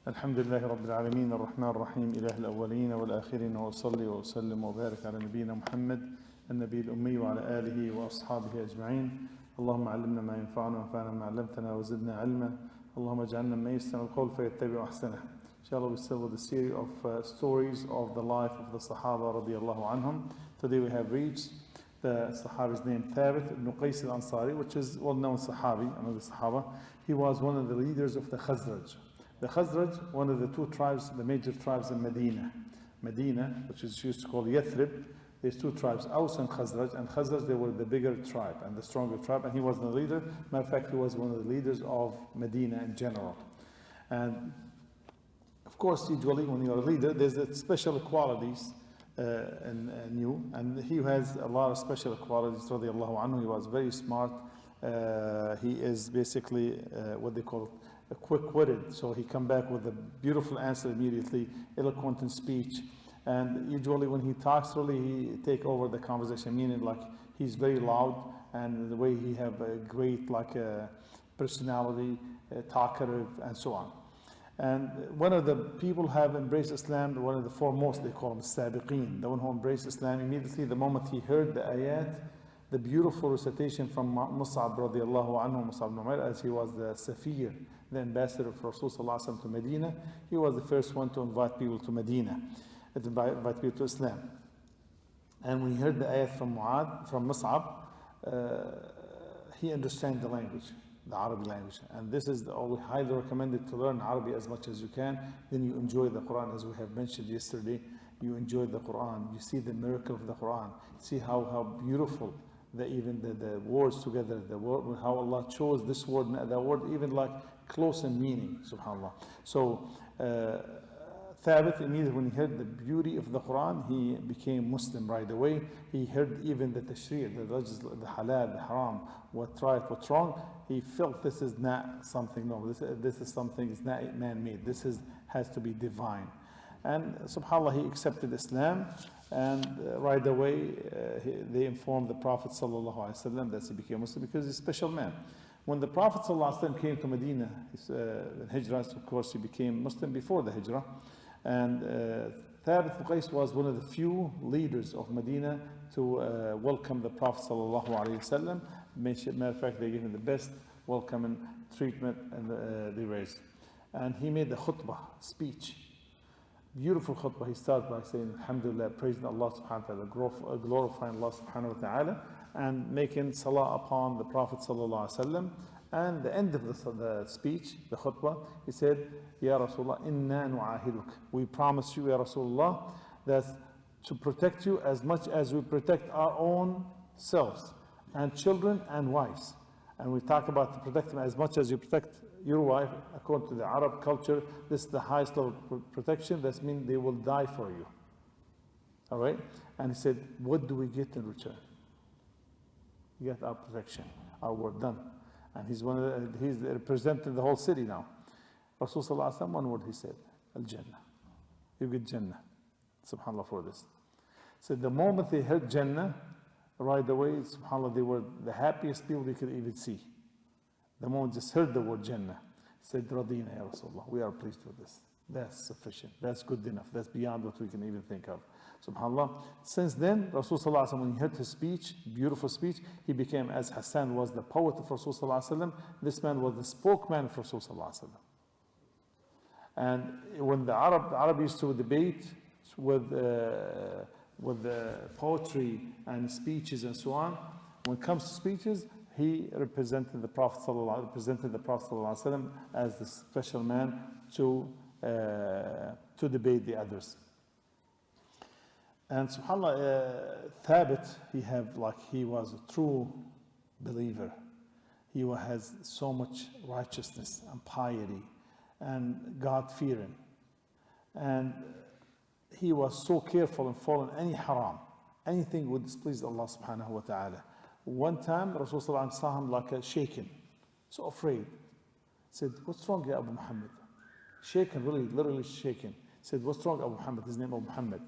الحمد لله رب العالمين الرحمن الرحيم إله الأولين والآخرين وأصلي وأسلم وبارك على نبينا محمد النبي الأمي وعلى آله وأصحابه أجمعين. اللهم علمنا ما ينفعنا وانفعنا ما علمتنا وزدنا علما. اللهم اجعلنا من يستمع القول فيتبع أحسنه. Inshallah, we still with the series of stories of the life of the Sahaba radiallahu anhum. Today we have reached the Sahabi's name Thabit ibn Qays Al-Ansari, which is well-known Sahabi, another Sahaba. He was one of the leaders of the Khazraj. The Khazraj, one of the two tribes, the major tribes in Medina. Medina, which is used to call Yathrib, there's two tribes, Aus and Khazraj. And Khazraj, they were the bigger tribe and the stronger tribe, and he was the leader. Matter of fact, he was one of the leaders of Medina in general. And of course, usually when you're a leader, there's special qualities in you, and he has a lot of special qualities. Radiallahu anhu, he was very smart. He is basically what they call quick-witted, so he come back with a beautiful answer immediately, eloquent in speech, and usually when he talks, really he take over the conversation, meaning like he's very loud, and the way he have a great personality, talkative, and so on. And one of the people who have embraced Islam, one of the foremost, they call him Sabiqeen, the one who embraced Islam immediately the moment he heard the ayat, the beautiful recitation from Mus'ab radiallahu anhu, Mus'ab ibn Umair, as he was the Safir, the ambassador of Rasulullah to Medina. He was the first one to invite people to Medina, to invite people to Islam. And when he heard the ayat from Mus'ab, he understands the language, the Arabic language. And this is always highly recommended to learn Arabic as much as you can. Then you enjoy the Quran, as we have mentioned yesterday. You enjoy the Quran. You see the miracle of the Quran. See how beautiful the words together, the word, how Allah chose this word and that word, even like close in meaning, subhanAllah. So Thabit, immediately when he heard the beauty of the Quran, he became Muslim right away. He heard even the tashri', the halal, the haram, what's right, what's wrong. He felt this is not something normal. This is something, it's not man-made. This has to be divine. And subhanAllah, he accepted Islam, and right away they informed the Prophet ﷺ that he became Muslim because he's a special man. When the Prophet ﷺ came to Medina, in Hijrah, of course he became Muslim before the Hijrah, and Thabit ibn Qays was one of the few leaders of Medina to welcome the Prophet ﷺ. Matter of fact, they gave him the best welcoming treatment and they raised. And he made the khutbah, speech. Beautiful khutbah. He started by saying, Alhamdulillah, praising Allah subhanahu wa ta'ala, glorifying Allah subhanahu wa ta'ala, and making salah upon the Prophet sallallahu alaihi wasallam. And the end of the speech, the khutbah, he said, Ya Rasulullah, inna nu'ahiduk. We promise you, Ya Rasulullah, that to protect you as much as we protect our own selves, and children and wives. And we talk about to protect them as much as you protect your wife. According to the Arab culture, this is the highest level of protection. That means they will die for you. All right? And he said, what do we get in return? We get our protection, our work done. And he's representing the whole city now. Rasulullah, one word he said, Al-Jannah. You get Jannah. SubhanAllah for this. So the moment they heard Jannah, right away, subhanAllah, they were the happiest people they could even see. The moment just heard the word Jannah, said, Radina ya Rasulullah, we are pleased with this. That's sufficient. That's good enough. That's beyond what we can even think of. SubhanAllah. Since then, Rasulullah, when he heard his speech, beautiful speech, he became, as Hassan was the poet of Rasulullah, this man was the spokesman of Rasulullah. And when the Arab used to debate with the poetry and speeches and so on, when it comes to speeches, he represented the Prophet ﷺ as the special man to debate the others. And subhanAllah, Thabit, he was a true believer. He has so much righteousness and piety and God-fearing. And he was so careful in following any haram, anything would displease Allah subhanahu wa ta'ala. One time, Rasulullah saw him like a shaken, so afraid. Said, what's wrong, Ya Abu Muhammad? Shaken, really, literally shaken. Said, what's wrong, Abu Muhammad? His name Abu Muhammad.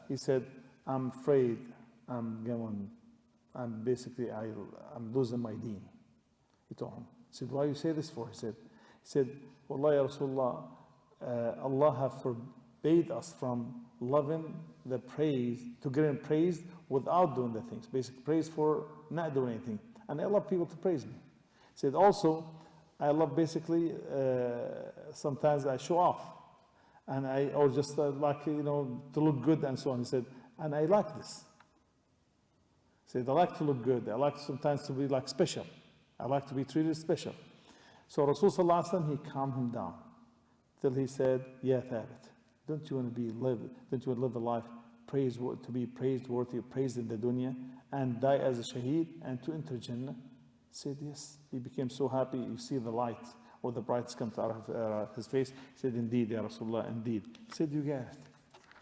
He said, I'm afraid I'm losing my deen. He told him. He said, why you say this for? He said, Wallah ya Rasulullah, Allah have forbade us from loving the praise, to get him praised without doing the things. Basic praise for not doing anything. And I love people to praise me. He said also, I love basically, sometimes I show off. And or just like, to look good and so on. He said, and I like this. He said, I like to look good. I like sometimes to be like special. I like to be treated special. So Rasul Sallallahu Alaihi Wasallam, he calmed him down till he said, Ya Thabit, don't you want to live a life to be praiseworthy, praised in the dunya, and die as a shaheed and to enter Jannah? He said, yes. He became so happy. You see the light or the brightness come out of his face. He said, indeed, Ya Rasulullah, indeed. He said, you get it.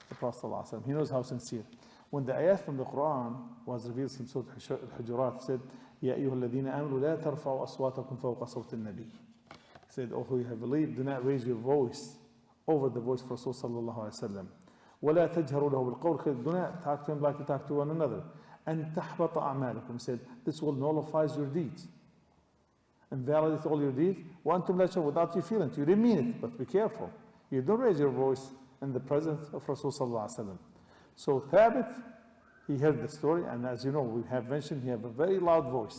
The Prophet Sallallahu Alaihi Wasallam, he knows how sincere. When the ayat from the Quran was revealed in Surah Al-Hujurat, he said, Ya ayyuha alladhina amanu la tarfa'u aswatakum fawqa sawti an-nabi. He said, oh, who you have believed, do not raise your voice over the voice of Rasul Sallallahu Alaihi Wasallam. وَلَا تَجْهَرُوا لَهُ بِالْقَوْلِ. Do not talk to him like you talk to one another. And تَحْبَطَ أَعْمَالُكُم. He said, this will nullify your deeds. Invalidate all your deeds. وَأَنْتُمْ لَا تَشْعُرُونَ. Without you feeling it. You didn't mean it, but be careful. You don't raise your voice in the presence of Rasul Sallallahu Alaihi Wasallam. So Thabit, he heard the story, and as you know, we have mentioned, he had a very loud voice.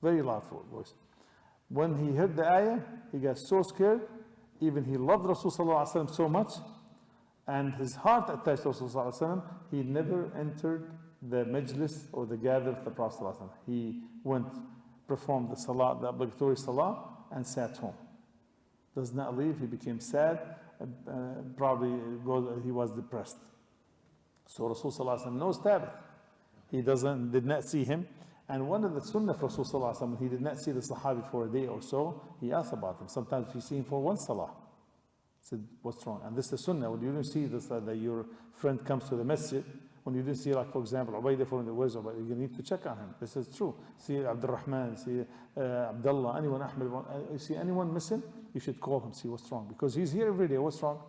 Very loud voice. When he heard the ayah, he got so scared. Even he loved Rasul Sallallahu Alaihi Wasallam so much, and his heart attached to Rasul Sallallahu Alaihi Wasallam, he never entered the majlis or the gather of the Prophet Sallallahu Alaihi Wasallam. He went, performed the salah, the obligatory salah, and sat home. Does not leave. He became sad. Probably he was depressed. So Rasul Sallallahu Alaihi Wasallam knows Thabit. He did not see him. And one of the sunnah of Rasul Sallallahu Alaihi Wasallam, he did not see the Sahabi for a day or so, he asked about him. Sometimes if you see him for one salah, he said, what's wrong? And this is the sunnah. When you don't see this, that your friend comes to the masjid, when you didn't see, like for example, Ubaidah from the words, you need to check on him. This is true. See Abdur Rahman, see Abdullah, anyone, Ahmed, you see anyone missing, you should call him, see what's wrong. Because he's here every day, what's wrong?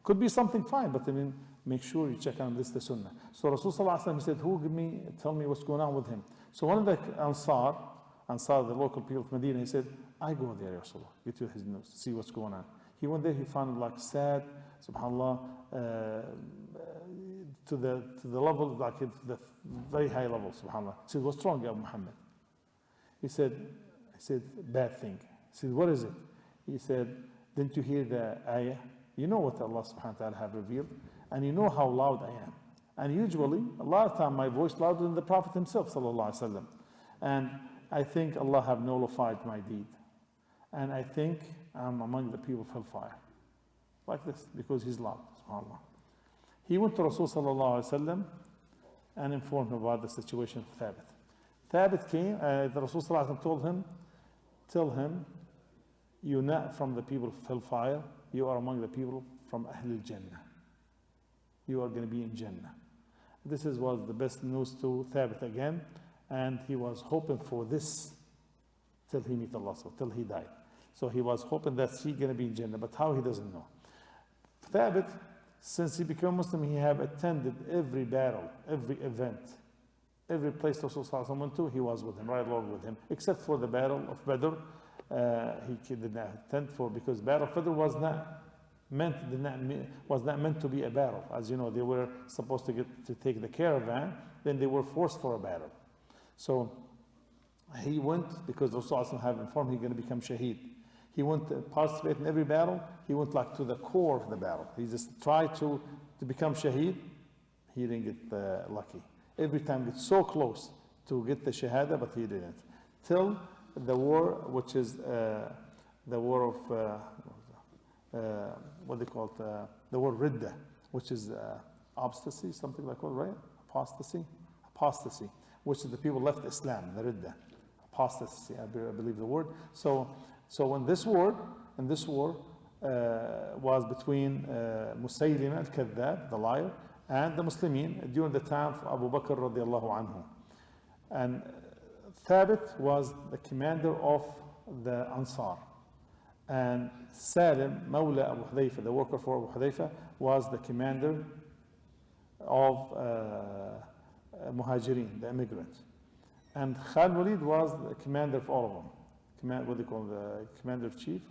Could be something fine, but I mean, make sure you check on him. This is the sunnah. So Rasul Sallallahu Alaihi Wasallam, he said, tell me what's going on with him. So one of the Ansar, the local people of Medina, he said, I go there, Ya Rasulullah, get to his news, see what's going on. He went there, he found like sad, subhanAllah, to the level, like the very high level, subhanAllah. He said, what's wrong, Ya Muhammad? He said, bad thing. He said, what is it? He said, didn't you hear the ayah? You know what Allah subhanahu wa ta'ala have revealed, and you know how loud I am. And usually, a lot of time, my voice louder than the Prophet himself, sallallahu alaihi wasallam. And I think Allah have nullified my deed. And I think I'm among the people of hellfire. Like this, because he's loud, subhanAllah. He went to Rasul sallallahu alaihi wasallam and informed him about the situation of Thabit. Thabit came, the Rasul sallallahu alaihi wasallam told him, tell him, you're not from the people of hellfire, you are among the people from Ahlul Jannah. You are going to be in Jannah. This was the best news to Thabit again, and he was hoping for this till he meet Allah, till he died. So he was hoping that he's going to be in Jannah, but how he doesn't know. Thabit, since he became Muslim, he have attended every battle, every event, every place Rasul went to, he was with him, right along with him, except for the battle of Badr. He did not attend because battle of Badr was not meant to be a battle. As you know, they were supposed to take the caravan, then they were forced for a battle. So he went because Rasulullah have informed he's going to become shaheed. He went to participate in every battle. He went like to the core of the battle. He just tried to become shaheed. He didn't get lucky. Every time gets so close to get the shahada, but he didn't. Till the war, which is the war of what they call it, the word ridda, which is apostasy, something like that, right? Apostasy, which is the people left Islam, the ridda, apostasy, I believe the word. So when this war was between Musaylima al-Kadhdhab, the liar, and the Muslimin during the time of Abu Bakr radiallahu anhu. And Thabit was the commander of the Ansar. And Salim, Mawla Abu Hudayfa, the worker for Abu Hudayfa, was the commander of Muhajirin, the immigrants. And Khalid Walid was the commander of all of them. What do they call the commander of chief?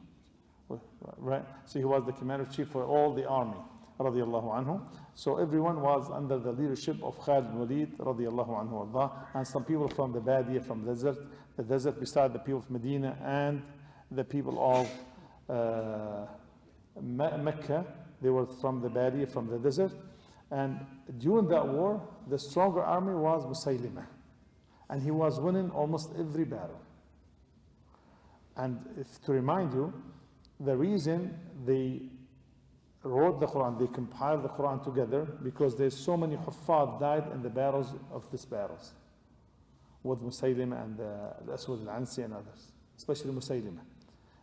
right? So he was the commander-in-chief for all the army, radiallahu anhu. So everyone was under the leadership of Khalid bin Walid, radiallahu anhu Allah, and some people from the Badiyah, from the desert, beside the people of Medina and the people of Mecca. They were from the Badiyah, from the desert. And during that war, the stronger army was Musaylimah. And he was winning almost every battle. And to remind you, the reason they wrote the Quran, they compiled the Quran together, because there's so many Huffaz died in the battles of these battles, with Musaylimah and the Aswad al-Ansi and others, especially Musaylimah.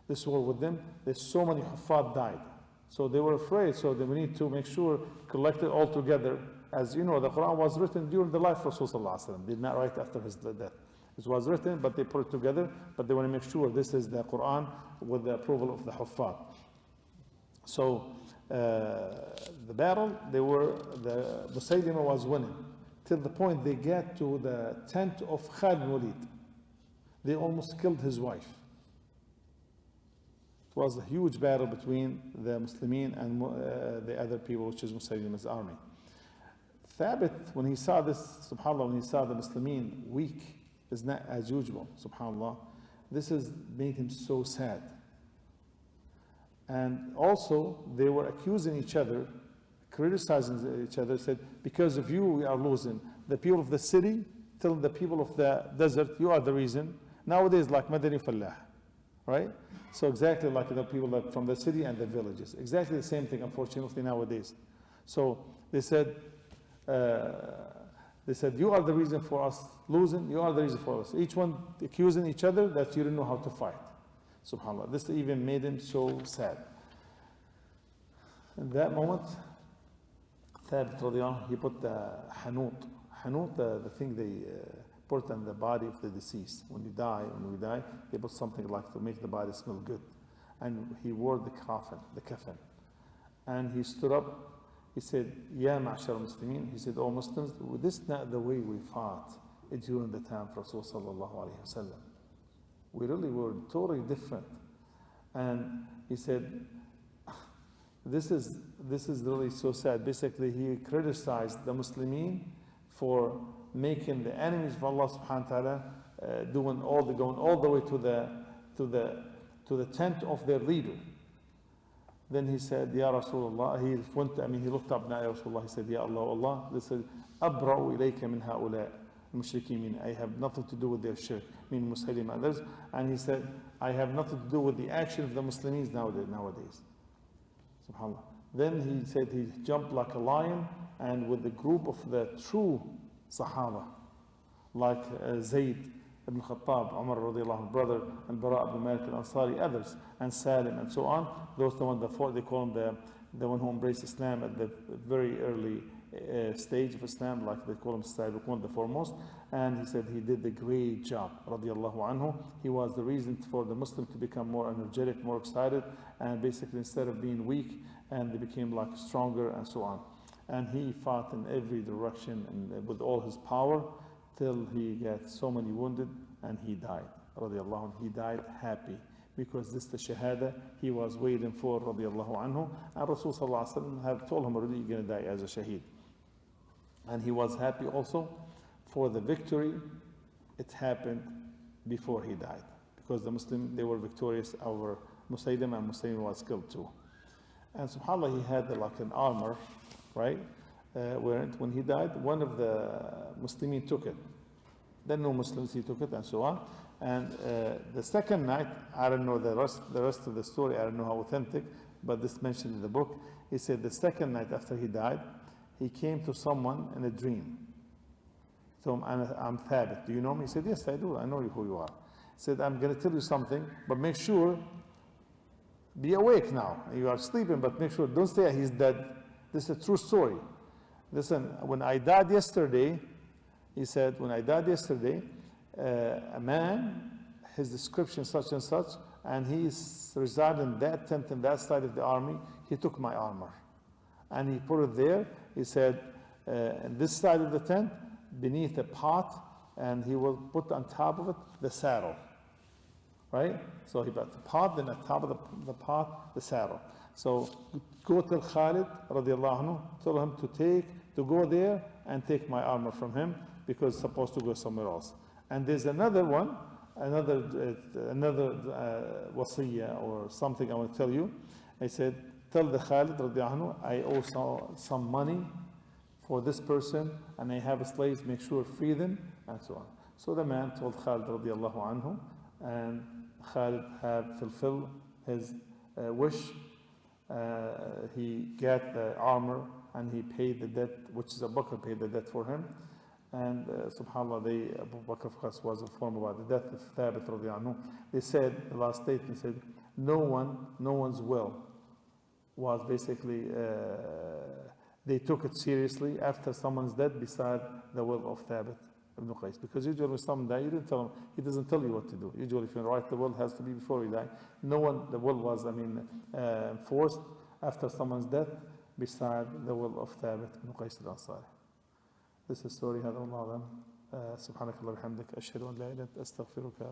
This war with them, there's so many Huffaz died. So they were afraid, so we need to make sure, collect it all together. As you know, the Quran was written during the life of Rasulullah, did not write after his death. It was written, but they put it together, but they want to make sure this is the Quran with the approval of the Huffaz. So the battle, the Musaylimah was winning, till the point they get to the tent of Khalid bin Walid. They almost killed his wife. It was a huge battle between the Muslimin and the other people, which is Musaylimah's army. Thabit, when he saw this, subhanAllah, when he saw the Muslimin weak, is not as usual, subhanAllah, this has made him so sad. And also, they were accusing each other, criticizing each other, said, because of you, we are losing. The people of the city tell the people of the desert, you are the reason. Nowadays, like Madani Fallah, right? So exactly like the people that from the city and the villages. Exactly the same thing, unfortunately, nowadays. So they said, you are the reason for us losing, you are the reason for us. Each one accusing each other that you didn't know how to fight. SubhanAllah. This even made him so sad. In that moment, Thabit radiallahu anhu, he put the hanut, the thing they put on the body of the deceased. When we die, they put something like to make the body smell good. And he wore the kafan. And he stood up, he said, Ya ma'ashar muslimin, he said, oh Muslims, this is not the way we fought during the time of Rasulullah sallallahu alayhi wa sallam. We really were totally different. And he said, this is really so sad. Basically, he criticized the Muslimin for making the enemies of Allah subhanahu wa ta'ala going all the way to the tent of their leader. Then he said, Ya Rasulullah, he looked up now, Ya Rasulullah, he said, Ya Allah, this is أبرأ إليك من هؤلاء المشركين. I have nothing to do with their shirk, meaning Muslim and others. And he said, I have nothing to do with the action of the Muslims nowadays. SubhanAllah. Then he said he jumped like a lion, and with the group of the true Sahabah, like Zayd ibn Khattab, Umar radiallahu anhu, brother, and Bara ibn Malik Al-Ansari, others, and Salim, and so on. Those the one that fought, they call him the one who embraced Islam at the very early stage of Islam, like they call him Sabiqun, the foremost. And he said he did a great job, radiallahu anhu. He was the reason for the Muslim to become more energetic, more excited, and basically instead of being weak, and they became like stronger and so on. And he fought in every direction and with all his power till he got so many wounded and he died, radiallahu anhu. He died happy because this is the shahada he was waiting for, radiallahu anhu. And Rasul sallallahu alaihi wasallam had told him already, you're going to die as a shaheed. And he was happy also for the victory. It happened before he died, because the Muslim, they were victorious over Musaylimah, and Musaylimah was killed too. And subhanAllah, he had like an armor, right? When he died, one of the Muslimin took it. Then no Muslims, he took it and so on. And the second night, I don't know the rest of the story, I don't know how authentic, but this mentioned in the book. He said the second night after he died, he came to someone in a dream. So I'm Thabit. Do you know me? He said, yes, I do. I know who you are. He said, I'm going to tell you something, but make sure, be awake now. You are sleeping, but make sure, don't say he's dead. This is a true story. Listen, when I died yesterday, he said, when I died yesterday, a man, his description such and such, and he resided in that tent in that side of the army, he took my armor. And he put it there. He said, on this side of the tent, beneath a pot, and he will put on top of it the saddle. right? So he put the pot, then at the top of the pot, the saddle. So go tell Khalid, radiallahu anhu, tell him to go there and take my armor from him, because it's supposed to go somewhere else. And there's another one, another wasiyah or something I want to tell you. I said, tell the Khalid, radiallahu anhu, I owe some money for this person, and I have slaves, make sure free them, and so on. So the man told Khalid, radiallahu anhu, and Khalid had fulfilled his wish. He got the armor and he paid the debt, which is Abu Bakr paid the debt for him. And subhanAllah, Abu Bakr of course was informed about the death of Thabit radiallahu anhu. They said, the last statement said, no one's will was basically, they took it seriously after someone's dead beside the will of Thabit ibn Qays. Because usually when someone dies, you didn't tell him, he doesn't tell you what to do. Usually if you write the will, it has to be before you die. The will was, enforced after someone's death beside the will of Thabit ibn Qays al-Ansari. This is story, هذا والله أعلم. سبحانك اللهم وبحمدك أشهد أن لا إله إلا أنت أستغفرك